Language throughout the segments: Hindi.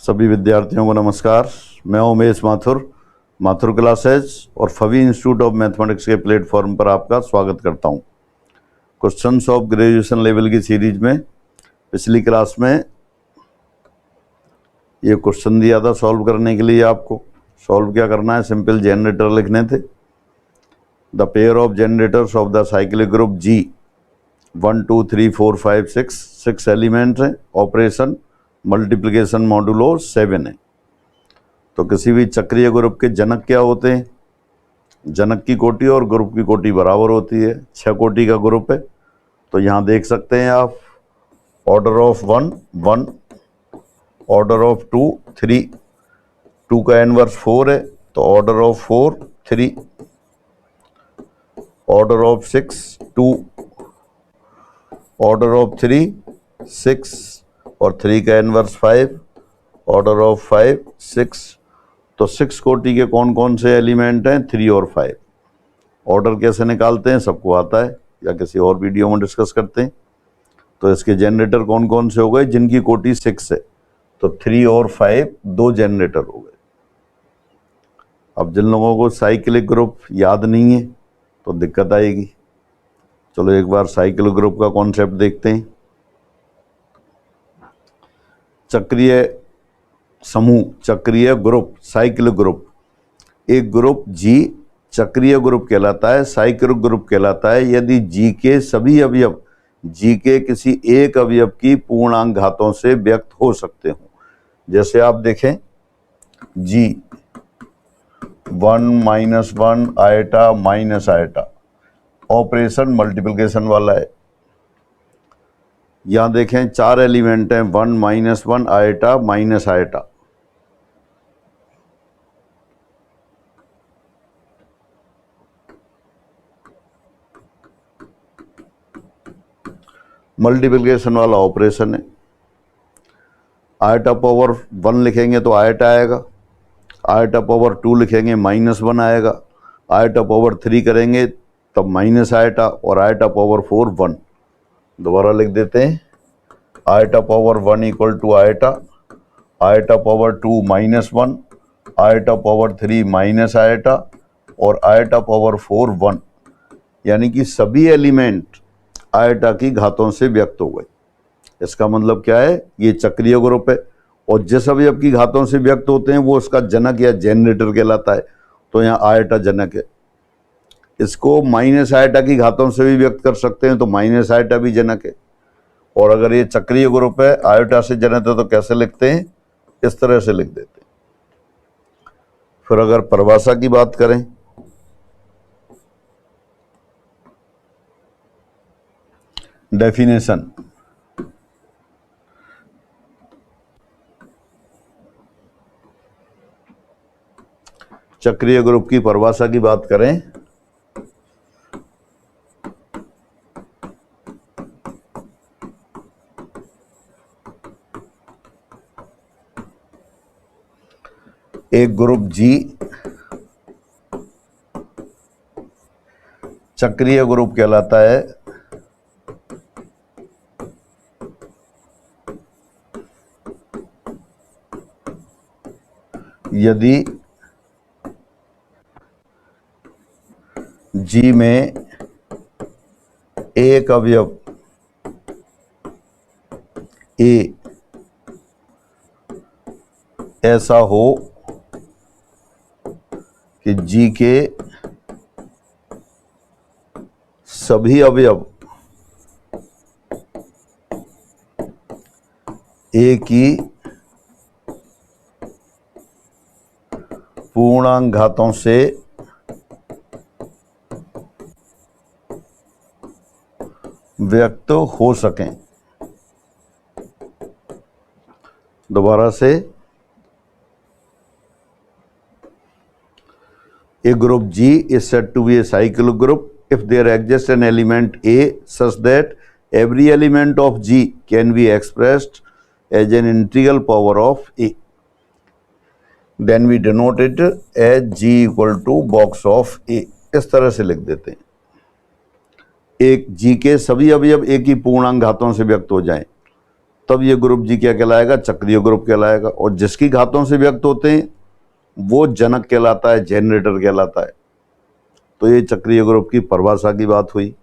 सभी विद्यार्थियों को नमस्कार। मैं उमेश माथुर क्लासेज और फवी इंस्टीट्यूट ऑफ मैथमेटिक्स के प्लेटफॉर्म पर आपका स्वागत करता हूं। क्वेश्चंस ऑफ ग्रेजुएशन लेवल की सीरीज में पिछली क्लास में ये क्वेश्चन दिया था सॉल्व करने के लिए। आपको सॉल्व क्या करना है, सिंपल जनरेटर लिखने थे। The pair of generators of the cyclic group G 1 2 3 4 5 6 elements हैं। ऑपरेशन मल्टीप्लिकेशन मॉडुलो 7 है। तो किसी भी चक्रीय ग्रुप के जनक क्या होते हैं? जनक की कोटि और ग्रुप की कोटि बराबर होती है। 6 कोटि का ग्रुप है। तो यहाँ देख सकते हैं आप, ऑर्डर ऑफ 1 1, ऑर्डर ऑफ 2 3, 2 का इनवर्स 4 है तो order of 4 3, order of 6 2, order of 3 6 और 3 का इनवर्स 5, ऑर्डर ऑफ 5 6। तो 6 कोटि के कौन कौन से एलिमेंट हैं? 3 और 5। ऑर्डर कैसे निकालते हैं सबको आता है, या किसी और वीडियो में डिस्कस करते हैं। तो इसके जनरेटर कौन कौन से हो गए जिनकी कोटि 6 है? तो 3 और 5 2 जनरेटर हो गए। अब जिन लोगों को साइक्लिक ग्रुप याद नहीं है तो दिक्कत आएगी। चलो एक बार साइक्लिक ग्रुप का कॉन्सेप्ट देखते हैं। चक्रीय समूह, चक्रीय ग्रुप, साइक्लिक ग्रुप। एक ग्रुप G चक्रीय ग्रुप कहलाता है, साइक्लिक ग्रुप कहलाता है यदि G के सभी अवयव G के किसी एक अवयव की पूर्णांक घातों से व्यक्त हो सकते हो। जैसे आप देखें G 1 -1 eta minus eta, operation multiplication वाला है। यहां देखें 4 एलिमेंट हैं, 1 -1 आयटा माइनस आयटा। मल्टीप्लिकेशन वाला ऑपरेशन है। आयटा पावर 1 लिखेंगे तो आयटा आएगा, आयटा पावर 2 लिखेंगे -1 आएगा, आयटा पावर 3 करेंगे तब माइनस आयटा, और आयटा पावर 4 1। दोबारा लिख देते हैं, iota power 1 equal to iota, iota power 2 -1, iota power 3 minus iota और आयटा पावर 4 1। यानी कि सभी एलिमेंट आयटा की घातों से व्यक्त हो गए। इसका मतलब क्या है? ये चक्रीय ग्रुप है और जिस अवयव की घातों से व्यक्त होते हैं वो उसका जनक या जनरेटर कहलाता है। तो यहाँ आयटा जनक है। इसको माइनस आयटा की घातों से भी व्यक्त कर सकते हैं तो माइनस आयटा भी जनक है। और अगर ये चक्रीय ग्रुप है, आयटा से जनक है, तो कैसे लिखते हैं? इस तरह से लिख देते हैं। फिर अगर परिभाषा की बात करें, डेफिनेशन, चक्रीय ग्रुप की परिभाषा की बात करें एक ग्रुप G चक्रीय ग्रुप कहलाता है यदि G में एक अवयव A ऐसा हो कि G के सभी अवयव A की पूर्णांक घातों से व्यक्त हो सकें। दोबारा से, a group G is said to be a cyclic group if there exists an element A such that every element of G can be expressed as an integral power of A. Then we denote it as G equal to box of A. इस तरह से लिख देते हैं। एक G के सभी अवयव A की पूर्णांक घातों से व्यक्त हो जाएं तब ये ग्रुप जी क्या कहलाएगा, चक्रीय ग्रुप कहलाएगा। और जिसकी घातों से व्यक्त होते हैं वो जनक कहलाता है, जनरेटर कहलाता है। तो ये चक्रीय ग्रुप की परिभाषा की बात हुई।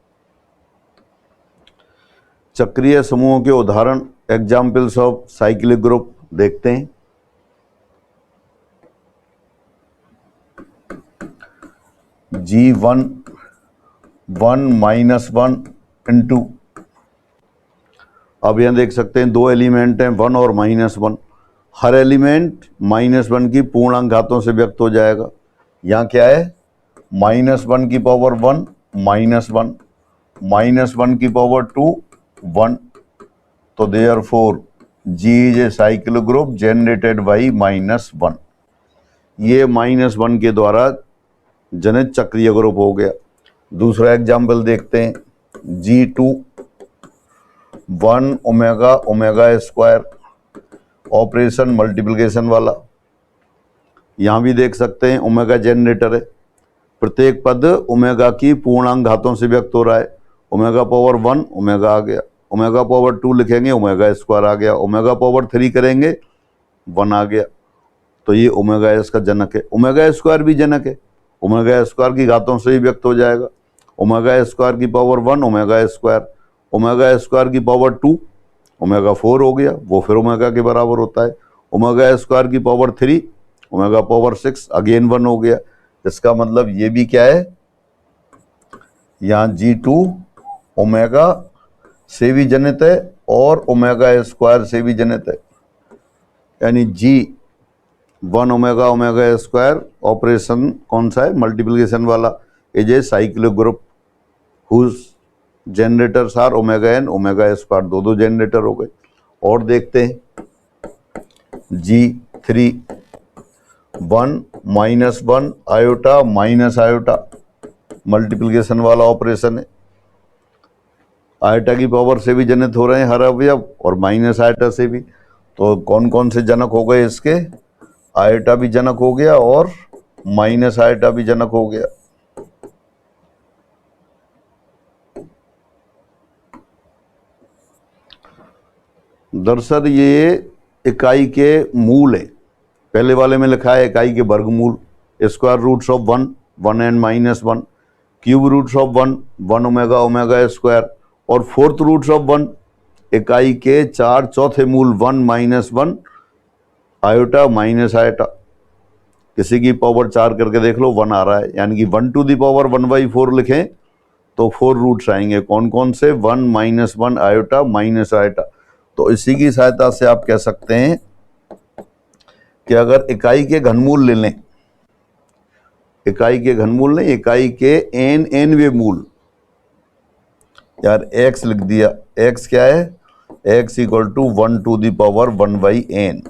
चक्रीय समूहों के उदाहरण, एग्जाम्पल्स ऑफ साइक्लिक ग्रुप देखते हैं। G1 1 -1 इंटू, अब यहां देख सकते हैं दो एलिमेंट हैं 1 और -1। हर एलिमेंट -1 की पूर्णांक घातों से व्यक्त हो जाएगा। यहाँ क्या है, -1 की पावर 1 -1, -1 की पावर 2 1। तो therefore G is a cyclic group generated by -1। ये -1 के द्वारा जनित चक्रीय ग्रुप हो गया। दूसरा एग्जाम्पल देखते हैं, G2 1 omega omega square, operation multiplication वाला। यहां भी देख सकते हैं ओमेगा जनरेटर है, प्रत्येक पद ओमेगा की पूर्णांक घातों से व्यक्त हो रहा है। ओमेगा पावर 1 ओमेगा आ गया, ओमेगा पावर 2 लिखेंगे ओमेगा स्क्वायर आ गया, ओमेगा पावर 3 करेंगे 1 आ गया। तो ये ओमेगा एस का जनक है। ओमेगा स्क्वायर भी जनक है, ओमेगा स्क्वायर की घातों से ही व्यक्त हो जाएगा। ओमेगा स्क्वायर की power 1 omega square, omega square की पावर 2 ओमेगा 4 हो गया, वो फिर ओमेगा के बराबर होता है। ओमेगा स्क्वायर की पावर 3 ओमेगा पावर 6 अगेन 1 हो गया। इसका मतलब ये भी क्या है, यहाँ G2 ओमेगा से भी जनित है और ओमेगा स्क्वायर से भी जनित है। यानी G1 omega omega square operation कौन सा है, मल्टीप्लिकेशन वाला, is a cyclic group whose generators are omega and omega square, दो जनरेटर हो गए। और देखते हैं G3 1 -1 iota minus iota, multiplication वाला ऑपरेशन है। आयोटा की पावर से भी जनित हो रहे हैं हर अवयव और माइनस आयोटा से भी। तो कौन कौन से जनक हो गए इसके, आयोटा भी जनक हो गया और माइनस आयोटा भी जनक हो गया। दरअसल ये इकाई के मूल है, पहले वाले में लिखा है इकाई के वर्गमूल, square roots of 1 1 and -1, cube roots of 1 1 omega omega square, और फोर्थ रूट्स ऑफ 1 इकाई के 4 चौथे मूल 1 -1 आयोटा माइनस आयोटा। किसी की पावर 4 करके देख लो 1 आ रहा है, यानी कि 1 टू द पावर 1/4 लिखें तो 4 रूट्स आएंगे। कौन कौन से, 1 -1 आयोटा माइनस आयोटा। तो इसी की सहायता से आप कह सकते हैं कि अगर इकाई के घनमूल ले लें, इकाई के घनमूल नहीं, इकाई के nवे मूल, यार x लिख दिया, x क्या है, x equal to 1 to the power 1/n,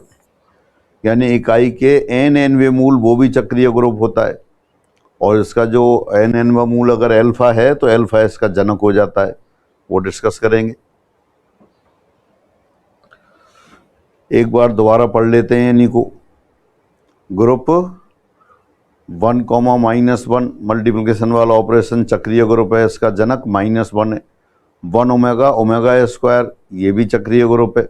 यानी इकाई के nवे मूल वो भी चक्रीय ग्रुप होता है। और इसका जो nवा मूल अगर अल्फा है तो अल्फा इसका जनक हो जाता है, वो डिस्कस करेंगे। एक बार दोबारा पढ़ लेते हैं इन्हीं को। ग्रुप 1, -1 मल्टीप्लिकेशन वाला ऑपरेशन चक्रीय ग्रुप है, इसका जनक -1 है। 1 ओमेगा ओमेगा स्क्वायर, ये भी चक्रीय ग्रुप है,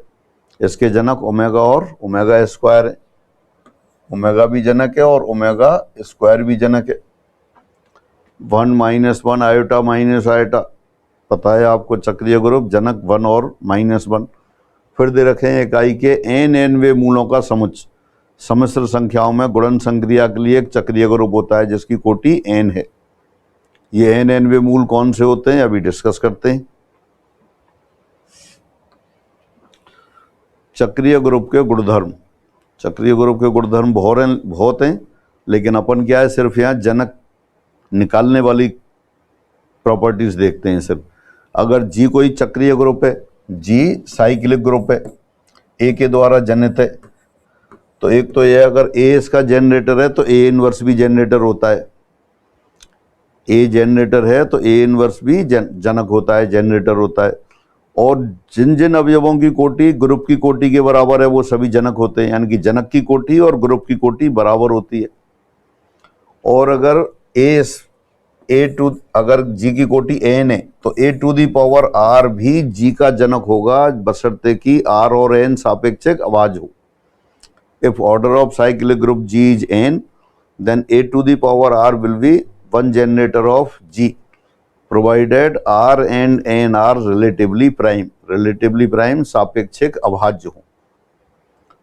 इसके जनक ओमेगा और ओमेगा स्क्वायर है। ओमेगा भी जनक है और ओमेगा स्क्वायर भी जनक है। 1 -1 आयोटा माइनस आयोटा, पता है आपको चक्रीय ग्रुप जनक 1 और -1। फिर दे रखे हैं इकाई के nवे मूलों का समुच्चय, सम्मिश्र संख्याओं में गुणन संक्रिया के लिए एक चक्रीय ग्रुप होता है जिसकी कोटि n है। ये nवे मूल कौन से होते हैं अभी डिस्कस करते हैं। चक्रीय ग्रुप के गुणधर्म, चक्रीय ग्रुप के गुणधर्म बहुत हैं, लेकिन अपन क्या है सिर्फ यहाँ जनक निकालने वाली प्रॉपर्टीज देखते हैं सिर्फ। अगर G कोई चक्रीय ग्रुप है, G साइक्लिक ग्रुप है, A के द्वारा जनित है, तो एक तो ये अगर A इसका जनरेटर है तो A इनवर्स भी जनरेटर होता है। A जनरेटर है तो A इनवर्स भी जनक होता है, जनरेटर होता है। और जिन जिन अवयवों की कोटि ग्रुप की कोटि के बराबर है वो सभी जनक होते हैं, यानी कि जनक की कोटि और ग्रुप की कोटि बराबर होती है। और अगर A ए टू, अगर जी की कोटि एन है तो ए टू दी पावर आर भी जी का जनक होगा, बशर्ते कि आर और एन सापेक्षिक अभाज्य हो। If order of cyclic group G is n, then a to the power r will be one generator of G, provided r and n are relatively prime, relatively prime सापेक्षिक अभाज्य हो।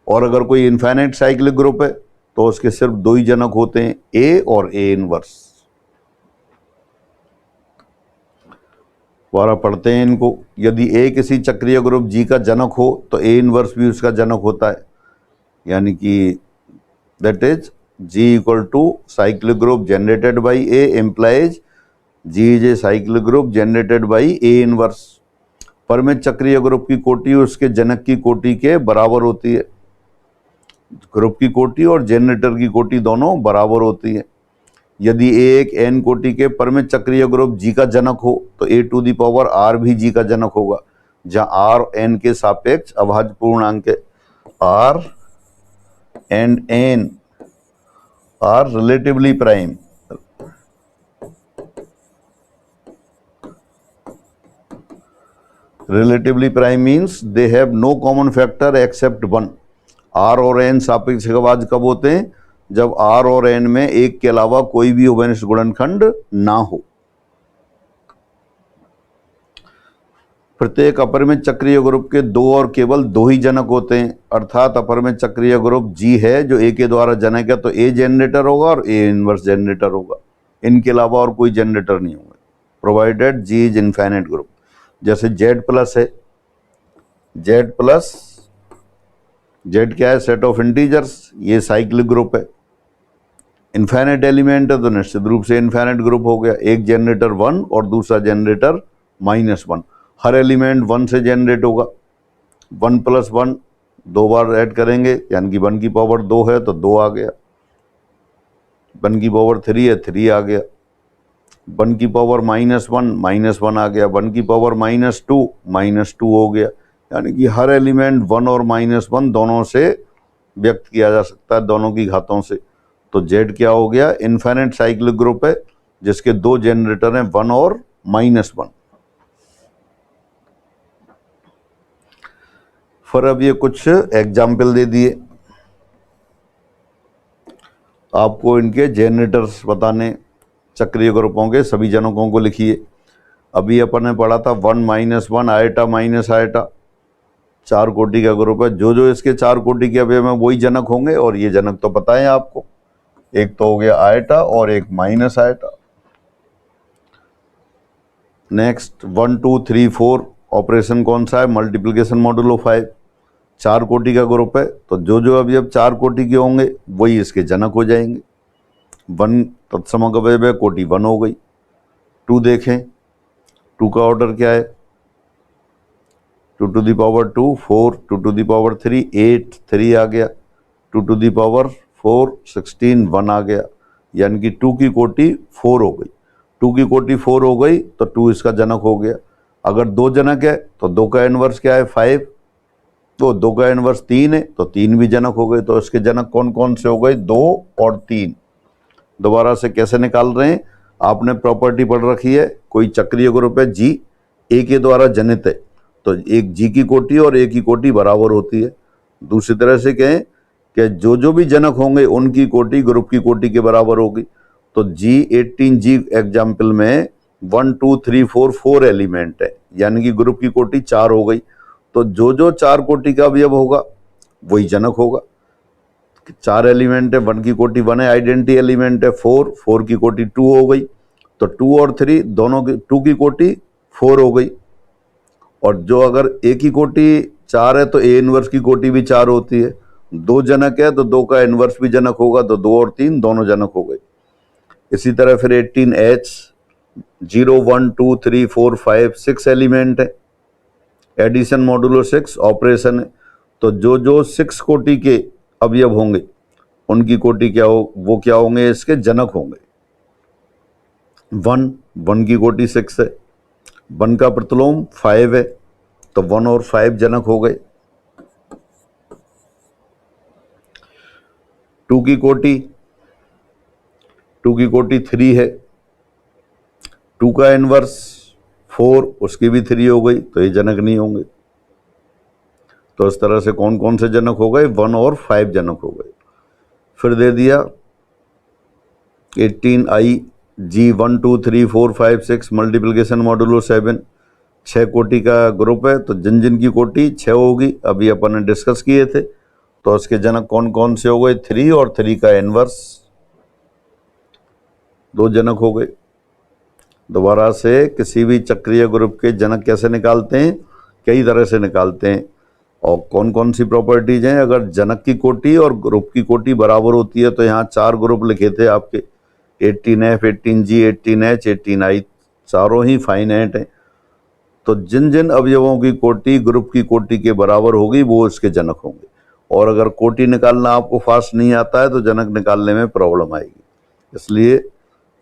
और अगर कोई इनफाइनाइट साइक्लिक ग्रुप है तो उसके सिर्फ दो ही जनक होते हैं, ए और ए इनवर्स। दोबारा पढ़ते हैं इनको। यदि ए किसी चक्रीय ग्रुप जी का जनक हो तो ए इनवर्स भी उसका जनक होता है, यानी कि that is G equal to cyclic group generated by A implies G is a cyclic group generated by A inverse। परमित चक्रीय ग्रुप की कोटि उसके जनक की कोटि के बराबर होती है। ग्रुप की कोटि और जनरेटर की कोटि दोनों बराबर होती है। यदि A एक n कोटि के परमित चक्रीय ग्रुप G का जनक हो तो A to the power R भी G का जनक होगा, जहां R n के सापेक्ष अभाज्य पूर्णांक है। R and n are relatively prime, relatively prime means they have no common factor except one। R और n सापेक्षिक अभाज्य कब होते हैं? जब R और n में एक के अलावा कोई भी उभयनिष्ठ गुणनखंड ना हो। प्रत्येक अपरिमित चक्रीय ग्रुप के दो और केवल दो ही जनक होते हैं, अर्थात अपरिमित चक्रीय ग्रुप G है जो A के द्वारा जनक है तो A जनरेटर होगा और A इनवर्स जनरेटर होगा, इनके अलावा और कोई जनरेटर नहीं होगा। Provided G is infinite group. जैसे Z प्लस है, Z प्लस, Z क्या है? सेट ऑफ इंटीजर्स, ये साइक्लिक ग्रुप है। इनफाइनाइट एलिमेंट है तो निश्चित रूप से इनफाइनाइट ग्रुप हो गया। एक जनरेटर 1 और दूसरा जनरेटर -1, हर एलिमेंट 1 से जनरेट होगा। 1 + 1 दो बार ऐड करेंगे, यानी कि 1 की पावर 2 है तो 2 आ गया, 1 की पावर 3 है 3 आ गया, 1 की पावर -1 आ गया, 1 की पावर -2 हो गया। यानी कि हर एलिमेंट 1 और -1 दोनों से व्यक्त किया जा सकता है, दोनों की घातों से। तो Z क्या हो गया? इनफाइनाइट साइक्लिक ग्रुप है जिसके दो जनरेटर हैं 1 और -1। फिर अब ये कुछ एग्जाम्पल दे दिए आपको, इनके जनरेटर्स बताने, चक्रीय ग्रुपों के सभी जनकों को लिखिए। अभी अपन ने पढ़ा था 1 - 1 आयटा माइनस आयटा, 4 कोटि का ग्रुप है। जो जो इसके 4 कोटि के अवयव में वही जनक होंगे, और ये जनक तो पता है आपको, एक तो हो गया आयटा और एक माइनस आयटा। नेक्स्ट 1 2 3 4 ऑपरेशन कौन सा है? Multiplication modulo 5। 4 कोटि का ग्रुप है तो जो जो अवयव 4 कोटि के होंगे वही इसके जनक हो जाएंगे। 1 तत्समक अवयव है, कोटि 1 हो गई। 2 देखें, 2 का ऑर्डर क्या है? 2 to the power 2 4, 2 to the power 3 8 3 आ गया, 2 टू दी पावर 4 16 1 आ गया, यानी कि 2 की कोटि 4 हो गई। 2 की कोटि 4 हो गई तो 2 इसका जनक हो गया। अगर 2 जनक है तो 2 का इनवर्स क्या है? 5। तो 2 का इनवर्स 3 है तो 3 भी जनक हो गए। तो इसके जनक कौन कौन से हो गए? 2 और 3। दोबारा से कैसे निकाल रहे हैं? आपने प्रॉपर्टी पढ़ रखी है, कोई चक्रीय ग्रुप है G, A के द्वारा जनित है तो एक G की कोटि और A की कोटि बराबर होती है। दूसरी तरह से कहें कि जो जो भी जनक होंगे उनकी कोटि ग्रुप की कोटि के बराबर होगी। तो G18G एग्जाम्पल में 1 2 3 4 4 एलिमेंट है, यानी कि ग्रुप की कोटि 4 हो गई। तो जो जो 4 कोटि का अवयव होगा वही जनक होगा। 4 एलिमेंट है, 1 की कोटि 1 है, आइडेंटिटी एलिमेंट है 4, 4 की कोटि 2 हो गई। तो 2 और 3 दोनों की, 2 की कोटि 4 हो गई। और जो अगर A की कोटि 4 है तो A इनवर्स की कोटि भी 4 होती है। 2 जनक है तो 2 का इनवर्स भी जनक होगा, तो 2 और 3 दोनों जनक हो गए। इसी तरह फिर 18H 0 1 2 3 4 5 6 एलिमेंट है, एडिशन मॉडुलो 6 ऑपरेशन है। तो जो जो 6 कोटि के अवयव होंगे उनकी कोटि क्या हो? वो क्या होंगे? इसके जनक होंगे। 1 की कोटि 6 है, 1 का प्रतिलोम 5 है तो 1 और 5 जनक हो गए। 2 की कोटि 3 है 2 का इनवर्स 4, उसकी भी 3 हो गई, तो ये जनक नहीं होंगे। तो इस तरह से कौन कौन से जनक हो गए, 1 और 5 जनक हो गए। फिर दे दिया 18i G 1 2 3 4 5 6 मल्टीप्लिकेशन मॉडुलो 7, 6 कोटि का ग्रुप है, तो जिन जिन की कोटि 6 होगी, अभी अपन ने डिस्कस किए थे। तो इसके जनक कौन कौन से हो गए, 3 और 3 का इनवर्स 2 जनक हो गए। दोबारा से किसी भी चक्रीय ग्रुप के जनक कैसे निकालते हैं, कई तरह से निकालते हैं। और कौन कौन सी प्रॉपर्टीज हैं, अगर जनक की कोटि और ग्रुप की कोटि बराबर होती है, तो यहाँ 4 ग्रुप लिखे थे आपके, 18F 18G 18H 18I, चारों ही फाइनाइट हैं। तो जिन जिन अवयवों की कोटि ग्रुप की कोटि के बराबर होगी वो इसके जनक होंगे। और अगर कोटि निकालना आपको फास्ट नहीं आता है तो जनक निकालने में प्रॉब्लम आएगी, इसलिए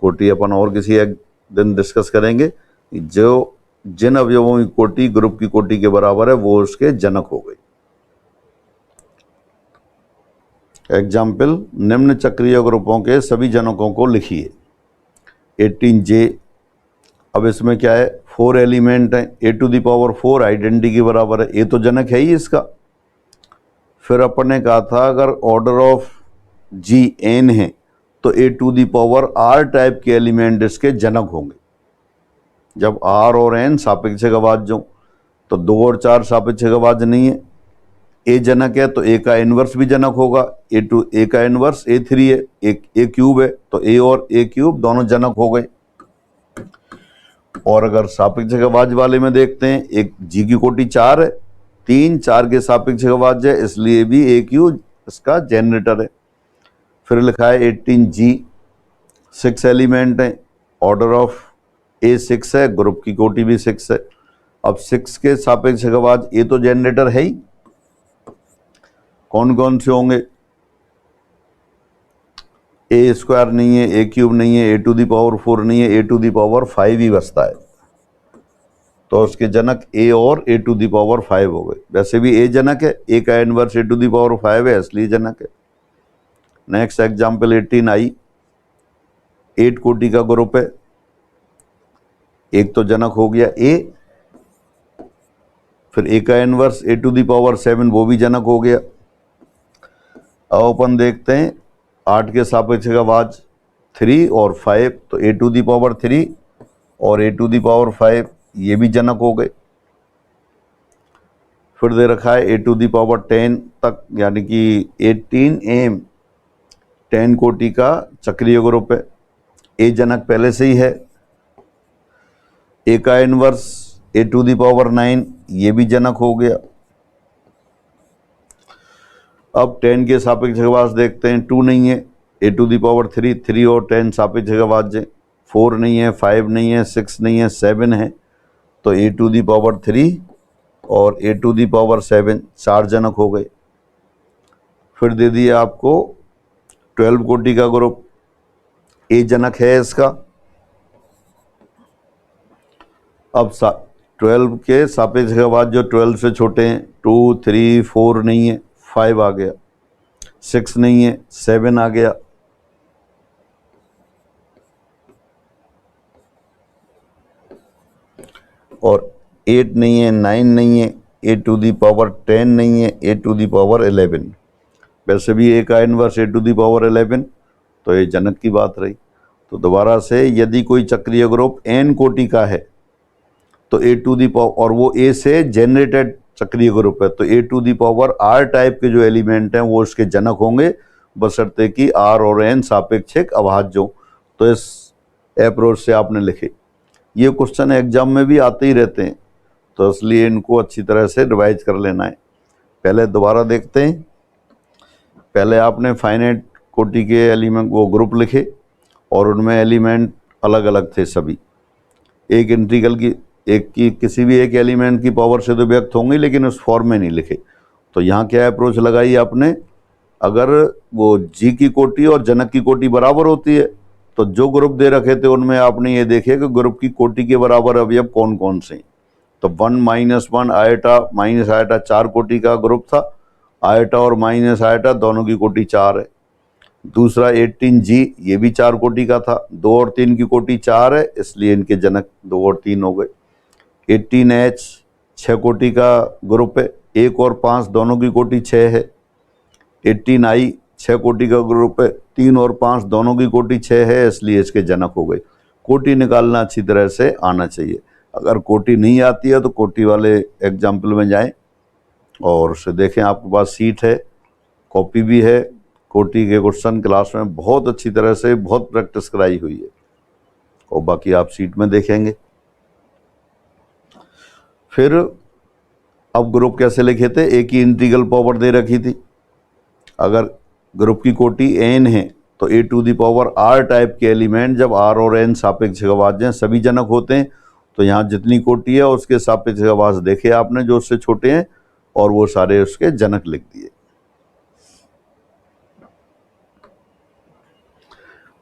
कोटि अपन और किसी एक दिन डिस्कस करेंगे। जो जिन अवयवों की कोटि ग्रुप की कोटि के बराबर है वो उसके जनक हो गई। एग्जाम्पल, निम्न चक्रीय ग्रुपों के सभी जनकों को लिखिए। 18J, अब इसमें क्या है, 4 एलिमेंट हैं, a⁴ आइडेंटिटी के बराबर है, ये तो जनक है ही इसका। फिर अपन ने कहा था अगर ऑर्डर ऑफ G n है तो a⁴ टाइप के एलिमेंट इसके जनक होंगे। जब R और N सापेक्षिकवाच्य हों, तो 2 और 4 सापेक्षिकवाच्य नहीं है, A जनक है तो A का इनवर्स भी जनक होगा, A का इनवर्स A3 है, A³ है, तो A और A³ दोनों जनक हो गए। और अगर सापेक्षिकवाच्य वाले में देखते हैं, एक G की कोटि 4 है, 3 4 के सापेक्षिकवाच्य है, इसलिए भी A³ इसका जनरेटर है। फिर लिखा है 18G, 6 एलिमेंट हैं, ऑर्डर ऑफ A 6 है, ग्रुप की कोटि भी 6 है। अब 6 के सापेक्षिकवाच्य ये तो जनरेटर है ही, कौन कौन से होंगे, A² नहीं है, A³ नहीं है, A⁴ नहीं है, A⁴ ही बचता है, तो उसके जनक A और A⁴ हो गए। वैसे भी A जनक है, A का इनवर्स A⁴ है, इसलिए जनक है। नेक्स्ट एग्जाम्पल 18I, 8 कोटि का ग्रुप है, एक तो जनक हो गया A, फिर A का इनवर्स A⁴ वो भी जनक हो गया। अब अपन देखते हैं 8 के सापेक्षिकवाच्य 3 और 5, तो A⁴ और A⁴ ये भी जनक हो गए। फिर दे रखा है A⁴ तक, यानी कि 18M 10 कोटि का चक्रीय ग्रुप है, A जनक पहले से ही है, A का इनवर्स A⁴ ये भी जनक हो गया। अब 10 के सापेक्षिकवाच्य देखते हैं, 2 नहीं है, A⁴ 3 और 10 सापेक्षिकवाच्य, 4 नहीं है, 5 नहीं है, 6 नहीं है, 7 है, तो A⁴ और A⁴ 4 जनक हो गए। फिर दे दिया आपको 12 कोटि का ग्रुप, A जनक है इसका। अब 12 के सापेक्षिकवाच्य जो 12 से छोटे हैं, 2 3 4 नहीं है, 5 आ गया, 6 नहीं है, 7 आ गया, और 8 नहीं है, 9 नहीं है, A⁴ नहीं है, A⁴ वैसे भी A का इनवर्स A⁴ तो ये जनक की बात रही। तो दोबारा से यदि कोई चक्रीय ग्रुप n कोटि का है तो A⁴ और वो A से जनरेटेड चक्रीय ग्रुप है, तो A⁴ टाइप के जो एलिमेंट हैं वो उसके जनक होंगे, बशर्ते कि R और N सापेक्षिक अभाज्य हो। तो इस अप्रोच से आपने लिखे। ये क्वेश्चन एग्जाम में भी आते ही रहते हैं, तो इसलिए इनको अच्छी तरह से रिवाइज कर लेना है। पहले दोबारा देखते हैं। पहले आपने फाइनाइट कोटि के एलिमेंट वो ग्रुप लिखे और उनमें एलिमेंट अलग अलग थे सभी। एक इंटीग्रल की एक की किसी भी एक एलिमेंट की पावर से तो व्यक्त होंगे, लेकिन उस फॉर्म में नहीं लिखे। तो यहाँ क्या अप्रोच लगाई आपने, अगर वो जी की कोटि और जनक की कोटि बराबर होती है तो जो ग्रुप दे रखे थे उनमें आपने ये देखे कि ग्रुप की कोटि के बराबर अवयव कौन कौन से। तो 1 -1 आयटा माइनस आयटा 4 कोटि का ग्रुप था, आयटा और माइनस आयटा दोनों की कोटि 4 है। दूसरा 18G, ये भी 4 कोटि का था, 2 और 3 की कोटि 4 है, इसलिए इनके जनक 2 और 3 हो गए। 18H 6 कोटि का ग्रुप है, 1 और 5 दोनों की कोटि 6 है। 18I 6 कोटि का ग्रुप है, 3 और 5 दोनों की कोटि 6 है, इसलिए इसके जनक हो गए। कोटि निकालना अच्छी तरह से आना चाहिए। अगर कोटि नहीं आती है तो कोटि वाले एग्जाम्पल में जाएं और उसे देखें। आपके पास सीट है, कॉपी भी है, कोटि के क्वेश्चन क्लास में बहुत अच्छी तरह से बहुत प्रैक्टिस कराई हुई है, और बाकी आप सीट में देखेंगे। फिर अब ग्रुप कैसे लिखे थे, एक ही इंटीग्रल पावर दे रखी थी। अगर ग्रुप की कोटि n है तो a to the power r type के एलिमेंट जब r और n सापेक्ष गवाज्य हैं, सभी जनक होते हैं। तो यहाँ जितनी कोटि है उसके सापेक्ष गवाज्य देखे आपने जो उससे छोटे हैं, और वो सारे उसके जनक लिख दिए।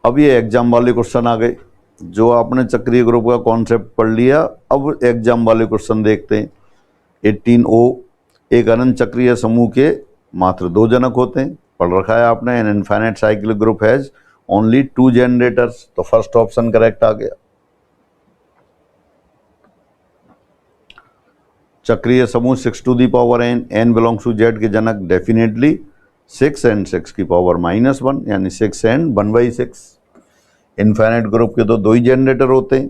अब ये एग्जाम वाले क्वेश्चन आ गए। जो आपने चक्रीय ग्रुप का कॉन्सेप्ट पढ़ लिया, अब एग्जाम वाले क्वेश्चन देखते हैं। 18O, एक अनंत चक्रीय समूह के मात्र 2 जनक होते हैं, पढ़ रखा है आपने। An infinite cyclic group has only 2 generators, तो फर्स्ट ऑप्शन करेक्ट आ गया। चक्रीय समूह 6 to the power n belongs to z के जनक डेफिनेटली 6 and 6 की पावर -1, यानी 6 and 1/6। इनफाइनाइट ग्रुप के तो 2 ही जनरेटर होते हैं,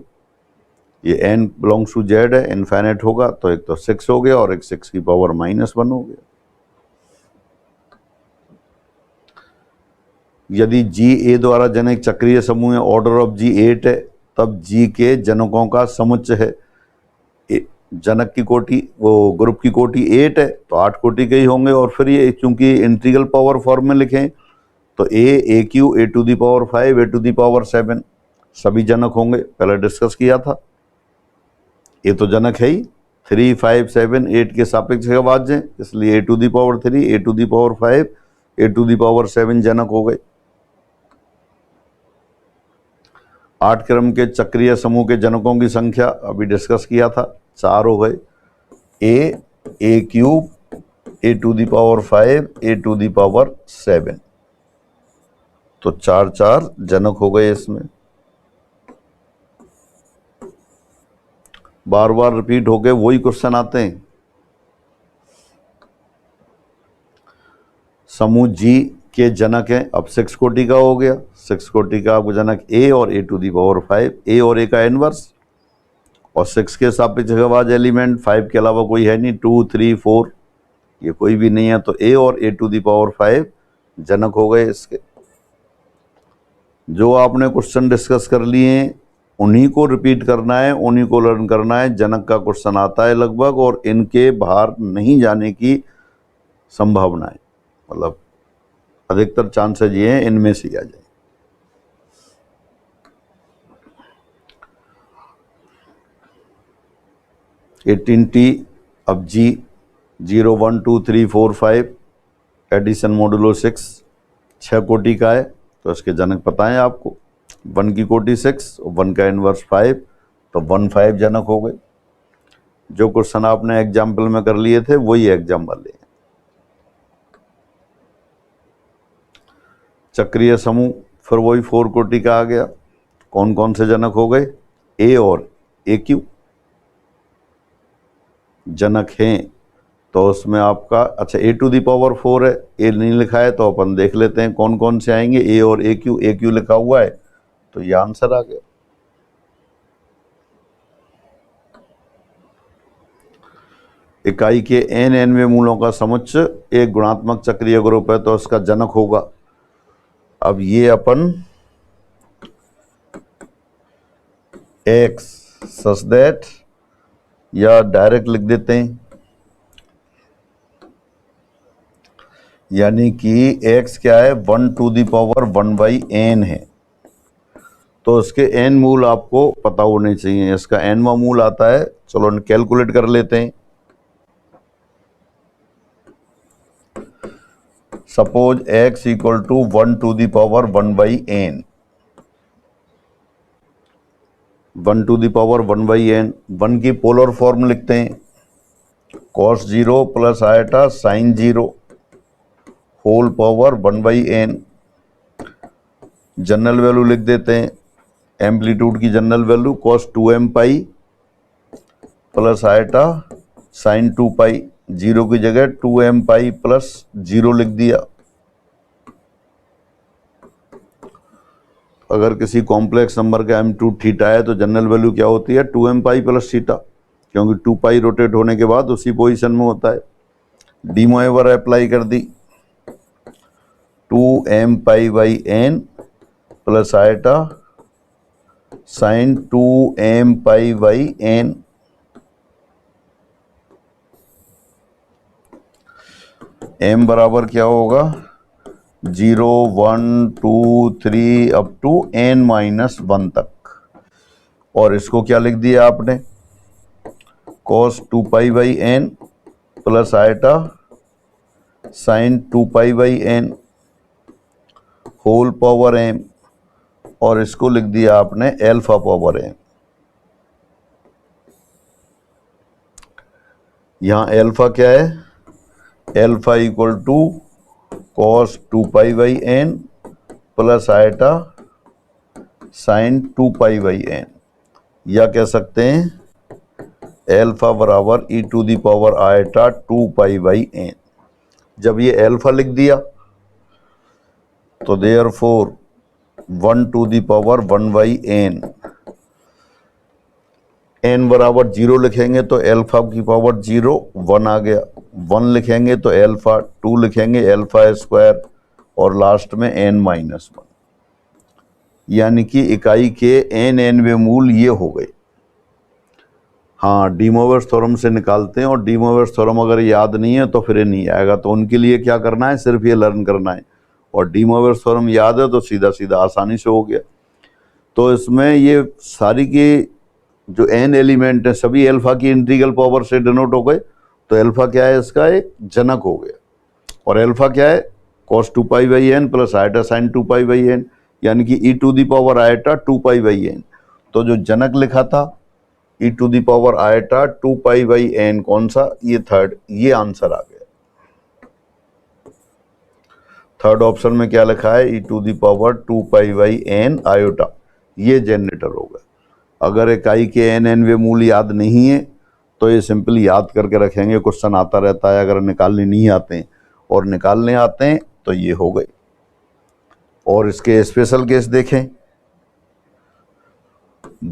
ये n बिलोंग्स टू z है, इनफाइनाइट होगा तो एक तो 6 हो गया और एक 6 की पावर -1 हो गया। यदि G द्वारा जनक चक्रीय समूह है, ऑर्डर ऑफ G 8 है, तब G के जनकों का समुच्चय है। जनक की कोटि, वो ग्रुप की कोटि 8 है तो 8 कोटि के ही होंगे। और फिर ये चूंकि इंटीग्रल पावर फॉर्म में लिखें तो AQ a to the power 5 a to the power 7 सभी जनक होंगे, पहले डिस्कस किया था। ये तो जनक है ही, 3, 5, 7, 8 के सापेक्ष गवाज्य हैं, इसलिए a to the power 3 a to the power 5 a to the power 7 जनक हो गए। 8 क्रम के चक्रीय समूह के जनकों की संख्या अभी डिस्कस किया था, 4 हो गए। a cube a to the power 5 a to the power 7, तो 4 4 जनक हो गए। इसमें बार बार रिपीट होके वही क्वेश्चन आते हैं। समूह G के जनक हैं, अब 6 कोटि का हो गया, 6 कोटि का आपको जनक A और a to the power 5, A और A का इनवर्स, और 6 के सापेक्ष गवाज्य एलिमेंट 5 के अलावा कोई है नहीं, 2, 3, 4 ये कोई भी नहीं है, तो A और a टू दी पावर 5 जनक हो गए इसके। जो आपने क्वेश्चन डिस्कस कर लिए हैं उन्हीं को रिपीट करना है, उन्हीं को लर्न करना है। जनक का क्वेश्चन आता है लगभग, और इनके बाहर नहीं जाने की संभावना है, मतलब अधिकतर चांसेज ये हैं इनमें से आ जाए। T अब G 0, 1, 2, 3, 4, 5 एडिशन मोडुलो 6 कोटि का है, तो इसके जनक पता है आपको। 1 की कोटि 6 और 1 का इनवर्स 5, तो 1, 5 जनक हो गए। जो क्वेश्चन आपने एग्जाम्पल में कर लिए थे वही एग्जाम वाले हैं। चक्रीय समूह फिर वही 4 कोटि का आ गया। कौन कौन से जनक हो गए, A और AQ जनक हैं, तो उसमें आपका अच्छा a टू दी पावर 4 है, A नहीं लिखा है तो अपन देख लेते हैं कौन कौन से आएंगे। A और AQ लिखा हुआ है तो ये आंसर आ गया। इकाई के n मूलों का समुच्चय एक गुणात्मक चक्रीय ग्रुप है, तो उसका जनक होगा। अब ये अपन x सच दैट, या डायरेक्ट लिख देते हैं, यानी कि x क्या है, 1 टू दी पावर 1/n है, तो इसके n मूल आपको पता होने चाहिए। इसका nवां मूल आता है, चलो कैलकुलेट कर लेते हैं। Suppose x equal to 1 to the power 1/n, 1 to the power 1/n, 1 की पोलर फॉर्म लिखते हैं, cos 0 plus iota sin 0 whole power 1/n। General value लिख देते हैं, एम्पलीट्यूड की general value cos 2m pi plus iota sine 2 pi, zero की जगह 2m पाई प्लस 0 लिख दिया। अगर किसी कॉम्प्लेक्स नंबर का m2 थीटा है तो जनरल वैल्यू क्या होती है 2m पाई प्लस थीटा, क्योंकि 2 पाई रोटेट होने के बाद उसी पोजीशन में होता है। डी मोएवर अप्लाई कर दी, 2m pi by n plus iota sine 2m pi by n। m बराबर क्या होगा 0 1 2 3 अप टू n-1 तक। और इसको क्या लिख दिया आपने cos 2 pi by n plus iota sine 2 pi by n whole power m, और इसको लिख दिया आपने एल्फा पावर m। यहां एल्फा क्या है, alpha equal to cos 2 pi by n plus iota sine 2 pi by n, या कह सकते हैं एल्फा बराबर e to the power iota 2 pi by n। जब ये एल्फा लिख दिया तो therefore 1 to the power 1 by n, n बराबर 0 लिखेंगे तो एल्फा की पावर 0 1 आ गया, 1 लिखेंगे तो एल्फा, 2 लिखेंगे एल्फा स्क्वायर, और लास्ट में n-1, यानी कि इकाई के n-वे मूल ये हो गए। हाँ, डी मोएवर थ्योरम से निकालते हैं, और डी मोएवर थ्योरम अगर याद नहीं है तो फिर नहीं आएगा, तो उनके लिए क्या करना है सिर्फ ये लर्न करना है, और डी मोएवर थ्योरम याद है तो सीधा सीधा आसानी से हो गया। तो इसमें ये सारी की जो n एलिमेंट है सभी एल्फा की इंटीग्रल पावर से डिनोट हो गए, तो एल्फा क्या है इसका एक जनक हो गया, और एल्फा क्या है cos 2 pi by n plus iota sine 2 pi by n, यानी कि e to the power iota 2 pi by n। तो जो जनक लिखा था e to the power iota 2 pi by n, कौन सा, ये थर्ड, ये आंसर आ गया। थर्ड ऑप्शन में क्या लिखा है e to the power 2 pi by n iota, ये जनरेटर होगा। अगर इकाई के n-वे मूल याद नहीं है तो ये सिंपल याद करके रखेंगे, क्वेश्चन आता रहता है, अगर निकालने नहीं आते हैं और निकालने आते हैं तो ये हो गए। और इसके स्पेशल केस देखें,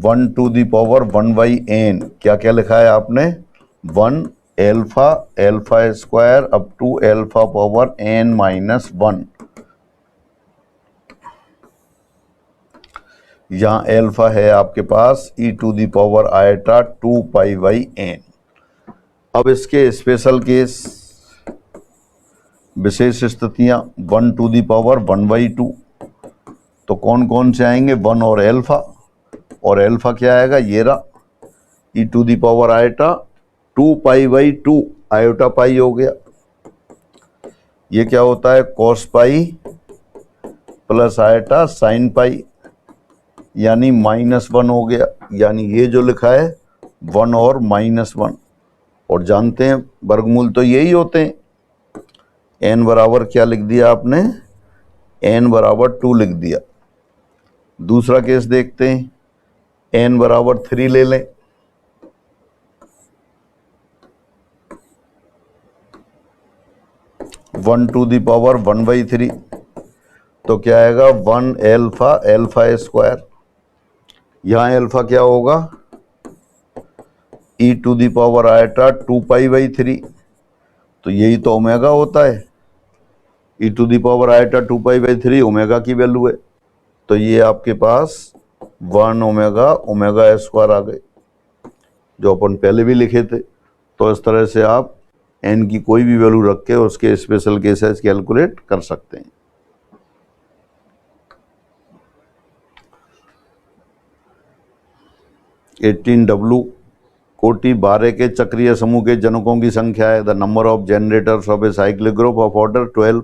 1 to the power 1 by n, क्या क्या लिखा है आपने 1 alpha, alpha square up to alpha power n-1। यहाँ एल्फा है आपके पास e to the power iota 2 pi by n। अब इसके स्पेशल केस, विशेष स्थितियां, 1 टू दी पावर 1 बाई 2, तो कौन कौन से आएंगे 1 और एल्फा, और एल्फा क्या आएगा ये रहा e to the power iota 2 pi by 2, iota pi हो गया। ये क्या होता है cos pi plus iota sine pi, यानी -1 हो गया, यानी ये जो लिखा है 1 और -1, और जानते हैं वर्गमूल तो यही होते हैं। n बराबर क्या लिख दिया आपने, n बराबर 2 लिख दिया। दूसरा केस देखते हैं, n बराबर 3 ले लें, one to the power 1 by 3, तो क्या आएगा 1 एल्फा, एल्फा स्क्वायर, यहाँ एल्फा क्या होगा e to the power iota 2 pi by 3, तो यही तो ओमेगा होता है, e to the power iota 2 pi by 3 omega की वैल्यू है, तो ये आपके पास 1 ओमेगा, ओमेगा स्क्वायर आ गए, जो अपन पहले भी लिखे थे। तो इस तरह से आप n की कोई भी वैल्यू रख के उसके स्पेशल केसेस कैलकुलेट कर सकते हैं। W कोटि 12 के चक्रीय समूह के जनकों की संख्या है, the number of generators of A cyclic group of order 12,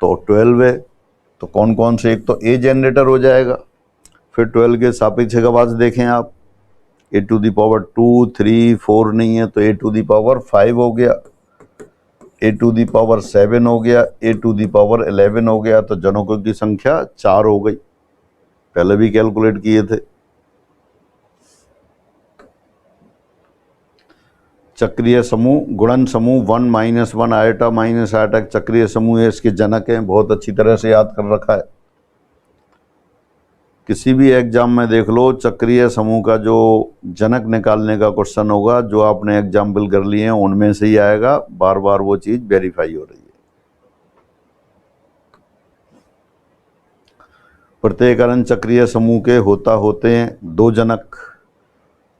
तो 12 है, तो कौन कौन से, एक तो ए जनरेटर हो जाएगा, फिर 12 के सापेक्ष का बात देखें आप, ए टू दी पावर 2 3 4 नहीं है तो ए टू दी पावर 5 हो गया, a⁴ हो गया, a⁴ हो गया, तो जनकों की संख्या 4 हो गई। पहले भी कैलकुलेट किए थे। चक्रीय समूह, गुणन समूह 1 - 1 आयटा माइनस आयटा चक्रीय समूह है, इसके जनक हैं, बहुत अच्छी तरह से याद कर रखा है। किसी भी एग्जाम में देख लो, चक्रीय समूह का जो जनक निकालने का क्वेश्चन होगा, जो आपने एग्जाम्पल कर लिए हैं उनमें से ही आएगा। बार बार वो चीज वेरीफाई हो रही है। प्रत्येक अनंत चक्रीय समूह के होते हैं 2 जनक,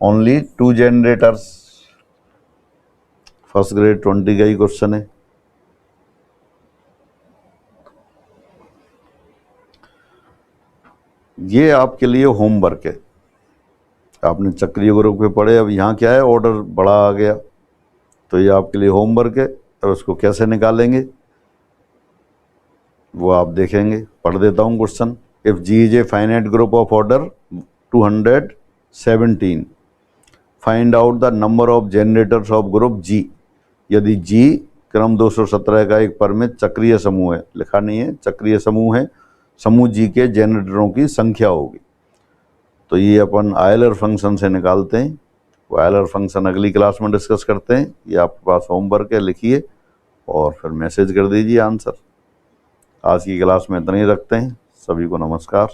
ओनली 2 जनरेटर्स। फर्स्ट ग्रेड 20 का ही क्वेश्चन है। ये आपके लिए होमवर्क है। आपने चक्रीय ग्रुप पे पढ़े, अब यहाँ क्या है, ऑर्डर बड़ा आ गया, तो ये आपके लिए होमवर्क है। और उसको कैसे निकालेंगे वो आप देखेंगे। पढ़ देता हूँ question. If G is a finite group of order 217, find out the number of generators of group G. यदि जी क्रम 217 का एक परमित चक्रीय समूह है, लिखा नहीं है, चक्रीय समूह है, समूह जी के जनरेटरों की संख्या होगी। तो ये अपन आयलर फंक्शन से निकालते हैं। वो आयलर फंक्शन अगली क्लास में डिस्कस करते हैं। ये आपके पास होमवर्क है, लिखिए और फिर मैसेज कर दीजिए आंसर। आज की क्लास में इतना ही रखते हैं। सभी को नमस्कार।